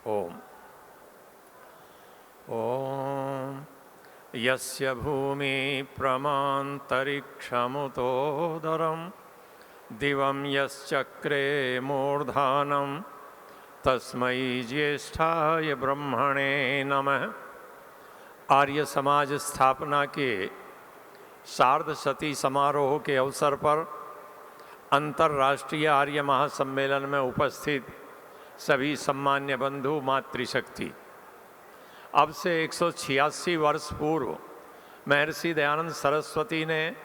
ओम। ओम यस्य भूमि प्रमांतरिक्षमुतोदरं दिवं यश्चक्रे मूर्धानं तस्मै ज्येष्ठाय ब्रह्मणे नमः। आर्य समाज स्थापना के सार्धशती समारोह के अवसर पर अंतर्राष्ट्रीय आर्य महासम्मेलन में उपस्थित सभी सम्मान्य बंधु मातृशक्ति, अब से 186 वर्ष पूर्व महर्षि दयानंद सरस्वती ने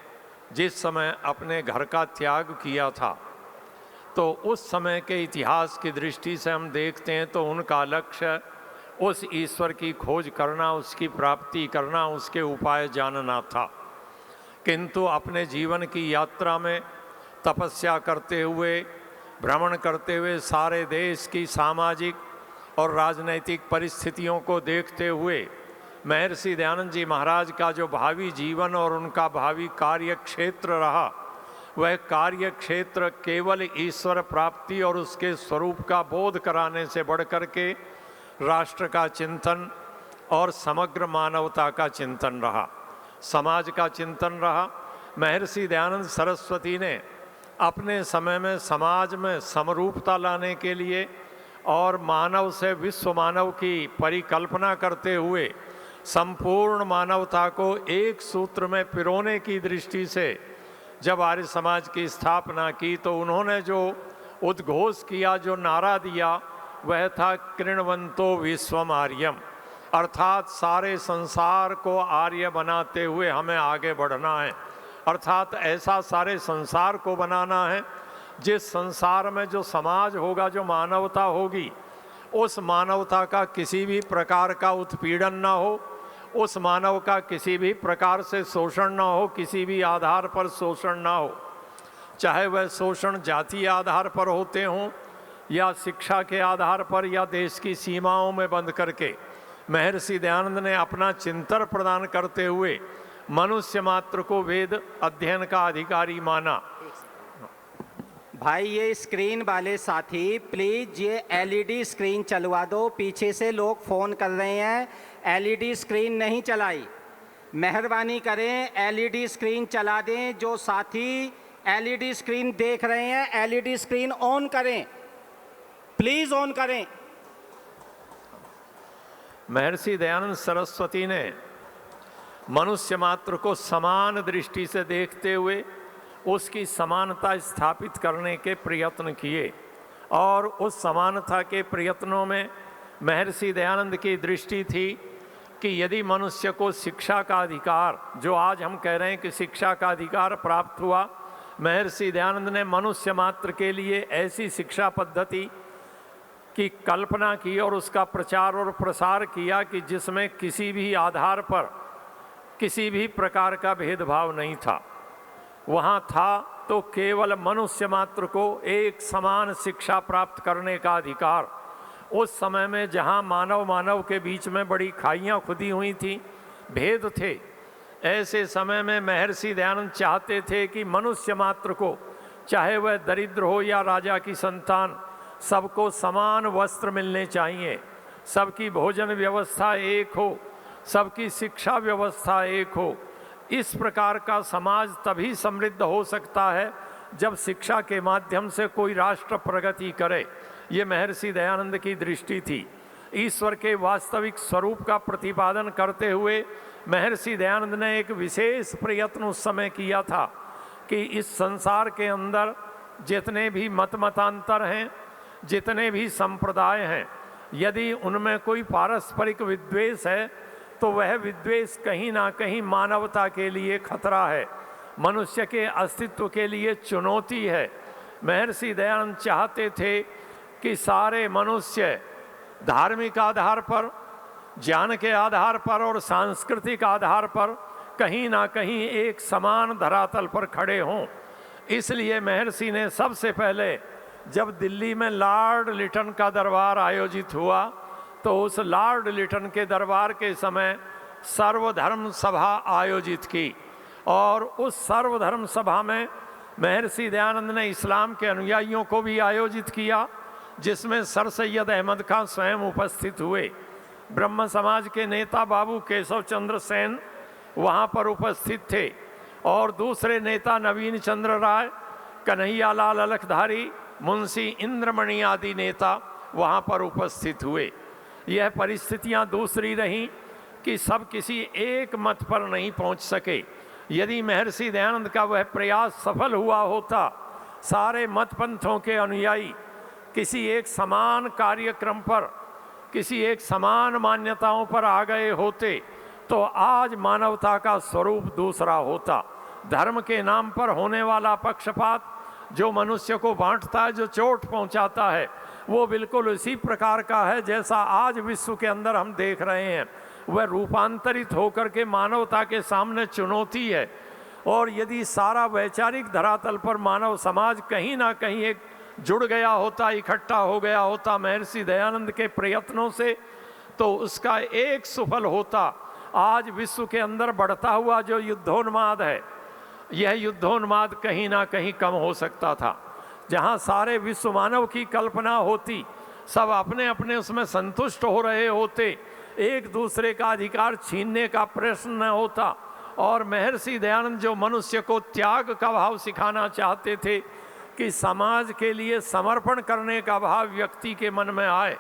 जिस समय अपने घर का त्याग किया था, तो उस समय के इतिहास की दृष्टि से हम देखते हैं तो उनका लक्ष्य उस ईश्वर की खोज करना, उसकी प्राप्ति करना, उसके उपाय जानना था। किंतु अपने जीवन की यात्रा में तपस्या करते हुए, भ्रमण करते हुए, सारे देश की सामाजिक और राजनैतिक परिस्थितियों को देखते हुए महर्षि दयानंद जी महाराज का जो भावी जीवन और उनका भावी कार्य क्षेत्र रहा, वह कार्य क्षेत्र केवल ईश्वर प्राप्ति और उसके स्वरूप का बोध कराने से बढ़कर के राष्ट्र का चिंतन और समग्र मानवता का चिंतन रहा, समाज का चिंतन रहा। महर्षि दयानंद सरस्वती ने अपने समय में समाज में समरूपता लाने के लिए और मानव से विश्व मानव की परिकल्पना करते हुए संपूर्ण मानवता को एक सूत्र में पिरोने की दृष्टि से जब आर्य समाज की स्थापना की, तो उन्होंने जो उद्घोष किया, जो नारा दिया, वह था कृण्वन्तो विश्वम आर्यम, अर्थात सारे संसार को आर्य बनाते हुए हमें आगे बढ़ना है। अर्थात ऐसा सारे संसार को बनाना है जिस संसार में जो समाज होगा, जो मानवता होगी, उस मानवता का किसी भी प्रकार का उत्पीड़न ना हो, उस मानव का किसी भी प्रकार से शोषण ना हो, किसी भी आधार पर शोषण ना हो, चाहे वह शोषण जातीय आधार पर होते हों या शिक्षा के आधार पर या देश की सीमाओं में बंद करके। महर्षि दयानंद ने अपना चिंतन प्रदान करते हुए मनुष्य मात्र को वेद अध्ययन का अधिकारी माना। भाई ये स्क्रीन वाले साथी प्लीज ये एलईडी स्क्रीन चलवा दो, पीछे से लोग फ़ोन कर रहे हैं, एलईडी स्क्रीन नहीं चलाई। मेहरबानी करें एलईडी स्क्रीन चला दें। जो साथी एलईडी स्क्रीन देख रहे हैं एलईडी स्क्रीन ऑन करें, प्लीज ऑन करें। महर्षि दयानंद सरस्वती ने मनुष्य मात्र को समान दृष्टि से देखते हुए उसकी समानता स्थापित करने के प्रयत्न किए, और उस समानता के प्रयत्नों में महर्षि दयानंद की दृष्टि थी कि यदि मनुष्य को शिक्षा का अधिकार, जो आज हम कह रहे हैं कि शिक्षा का अधिकार प्राप्त हुआ, महर्षि दयानंद ने मनुष्य मात्र के लिए ऐसी शिक्षा पद्धति की कल्पना की और उसका प्रचार और प्रसार किया कि जिसमें किसी भी आधार पर किसी भी प्रकार का भेदभाव नहीं था। वहाँ था तो केवल मनुष्य मात्र को एक समान शिक्षा प्राप्त करने का अधिकार। उस समय में जहाँ मानव मानव के बीच में बड़ी खाइयाँ खुदी हुई थी, भेद थे, ऐसे समय में महर्षि दयानंद चाहते थे कि मनुष्य मात्र को, चाहे वह दरिद्र हो या राजा की संतान, सबको समान वस्त्र मिलने चाहिए, सबकी भोजन व्यवस्था एक हो, सबकी शिक्षा व्यवस्था एक हो। इस प्रकार का समाज तभी समृद्ध हो सकता है जब शिक्षा के माध्यम से कोई राष्ट्र प्रगति करे। ये महर्षि दयानंद की दृष्टि थी। ईश्वर के वास्तविक स्वरूप का प्रतिपादन करते हुए महर्षि दयानंद ने एक विशेष प्रयत्न उस समय किया था कि इस संसार के अंदर जितने भी मतांतर हैं, जितने भी संप्रदाय हैं, यदि उनमें कोई पारस्परिक विद्वेष है तो वह विद्वेष कहीं ना कहीं मानवता के लिए खतरा है, मनुष्य के अस्तित्व के लिए चुनौती है। महर्षि दयानंद चाहते थे कि सारे मनुष्य धार्मिक आधार पर, ज्ञान के आधार पर और सांस्कृतिक आधार पर कहीं ना कहीं एक समान धरातल पर खड़े हों। इसलिए महर्षि ने सबसे पहले, जब दिल्ली में लॉर्ड लिटन का दरबार आयोजित हुआ, तो उस लॉर्ड लिटन के दरबार के समय सर्वधर्म सभा आयोजित की, और उस सर्वधर्म सभा में महर्षि दयानंद ने इस्लाम के अनुयायियों को भी आयोजित किया, जिसमें सर सैयद अहमद खां स्वयं उपस्थित हुए। ब्रह्म समाज के नेता बाबू केशव चंद्र सेन वहाँ पर उपस्थित थे और दूसरे नेता नवीन चंद्र राय, कन्हैया लाल अलखधारी, मुंशी इंद्रमणि आदि नेता वहाँ पर उपस्थित हुए। यह परिस्थितियाँ दूसरी रहीं कि सब किसी एक मत पर नहीं पहुँच सके। यदि महर्षि दयानंद का वह प्रयास सफल हुआ होता, सारे मत पंथों के अनुयायी किसी एक समान कार्यक्रम पर, किसी एक समान मान्यताओं पर आ गए होते, तो आज मानवता का स्वरूप दूसरा होता। धर्म के नाम पर होने वाला पक्षपात जो मनुष्य को बांटता है, जो चोट पहुंचाता है, वो बिल्कुल उसी प्रकार का है जैसा आज विश्व के अंदर हम देख रहे हैं। वह रूपांतरित होकर के मानवता के सामने चुनौती है। और यदि सारा वैचारिक धरातल पर मानव समाज कहीं ना कहीं एक जुड़ गया होता, इकट्ठा हो गया होता महर्षि दयानंद के प्रयत्नों से, तो उसका एक सुफल होता। आज विश्व के अंदर बढ़ता हुआ जो युद्धोन्माद है, यह युद्धोन्माद कहीं ना कहीं कम हो सकता था। जहाँ सारे विश्व मानव की कल्पना होती, सब अपने अपने उसमें संतुष्ट हो रहे होते, एक दूसरे का अधिकार छीनने का प्रश्न न होता। और महर्षि दयानंद जो मनुष्य को त्याग का भाव सिखाना चाहते थे कि समाज के लिए समर्पण करने का भाव व्यक्ति के मन में आए,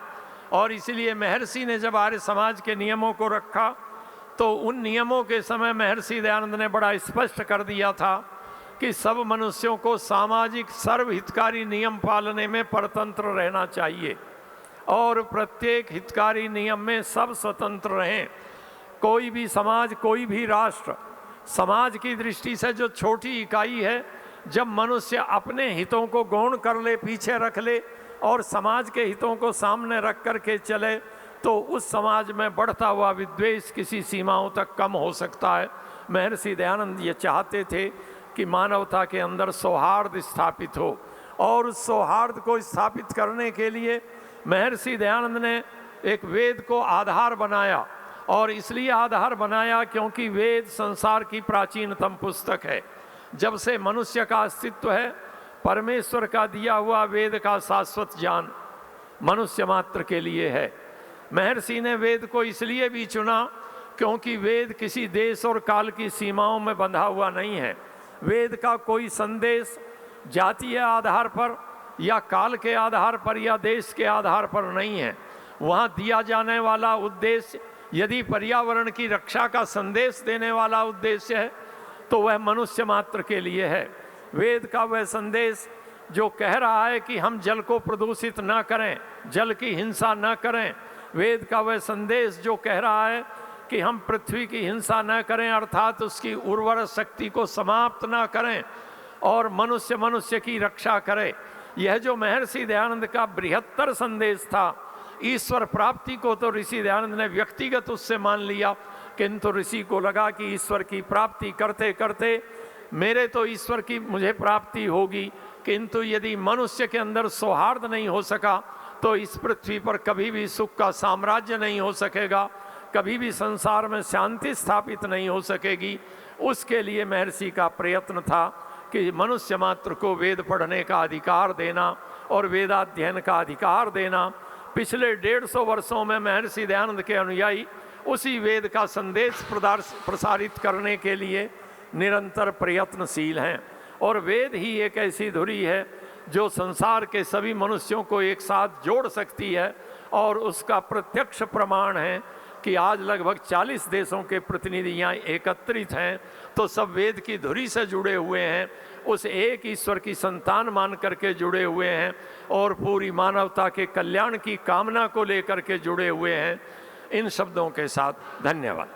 और इसलिए महर्षि ने जब आर्य समाज के नियमों को रखा तो उन नियमों के समय महर्षि दयानंद ने बड़ा स्पष्ट कर दिया था कि सब मनुष्यों को सामाजिक सर्वहितकारी नियम पालने में परतंत्र रहना चाहिए और प्रत्येक हितकारी नियम में सब स्वतंत्र रहें। कोई भी समाज, कोई भी राष्ट्र समाज की दृष्टि से जो छोटी इकाई है, जब मनुष्य अपने हितों को गौण कर ले, पीछे रख ले और समाज के हितों को सामने रख कर के चले, तो उस समाज में बढ़ता हुआ विद्वेष किसी सीमाओं तक कम हो सकता है। महर्षि दयानंद ये चाहते थे कि मानवता के अंदर सौहार्द स्थापित हो, और उस सौहार्द को स्थापित करने के लिए महर्षि दयानंद ने एक वेद को आधार बनाया। और इसलिए आधार बनाया क्योंकि वेद संसार की प्राचीनतम पुस्तक है। जब से मनुष्य का अस्तित्व है, परमेश्वर का दिया हुआ वेद का शाश्वत ज्ञान मनुष्य मात्र के लिए है। महर्षि ने वेद को इसलिए भी चुना क्योंकि वेद किसी देश और काल की सीमाओं में बंधा हुआ नहीं है। वेद का कोई संदेश जातीय आधार पर या काल के आधार पर या देश के आधार पर नहीं है। वहाँ दिया जाने वाला उद्देश्य यदि पर्यावरण की रक्षा का संदेश देने वाला उद्देश्य है, तो वह मनुष्य मात्र के लिए है। वेद का वह संदेश जो कह रहा है कि हम जल को प्रदूषित ना करें, जल की हिंसा ना करें, वेद का वह संदेश जो कह रहा है कि हम पृथ्वी की हिंसा न करें, अर्थात उसकी उर्वर शक्ति को समाप्त ना करें और मनुष्य की रक्षा करे, यह जो महर्षि दयानंद का बृहत्तर संदेश था, ईश्वर प्राप्ति को तो ऋषि दयानंद ने व्यक्तिगत उससे मान लिया, किंतु ऋषि को लगा कि ईश्वर की प्राप्ति करते करते मेरे तो ईश्वर की मुझे प्राप्ति होगी, किंतु यदि मनुष्य के अंदर सौहार्द नहीं हो सका तो इस पृथ्वी पर कभी भी सुख का साम्राज्य नहीं हो सकेगा, कभी भी संसार में शांति स्थापित नहीं हो सकेगी। उसके लिए महर्षि का प्रयत्न था कि मनुष्य मात्र को वेद पढ़ने का अधिकार देना और वेदाध्ययन का अधिकार देना। पिछले 150 वर्षों में महर्षि दयानंद के अनुयायी उसी वेद का संदेश प्रसारित करने के लिए निरंतर प्रयत्नशील हैं। और वेद ही एक ऐसी धुरी है जो संसार के सभी मनुष्यों को एक साथ जोड़ सकती है, और उसका प्रत्यक्ष प्रमाण है कि आज लगभग 40 देशों के प्रतिनिधि यहाँ एकत्रित हैं, तो सब वेद की धुरी से जुड़े हुए हैं, उस एक ईश्वर की संतान मान करके जुड़े हुए हैं और पूरी मानवता के कल्याण की कामना को लेकर के जुड़े हुए हैं। इन शब्दों के साथ धन्यवाद।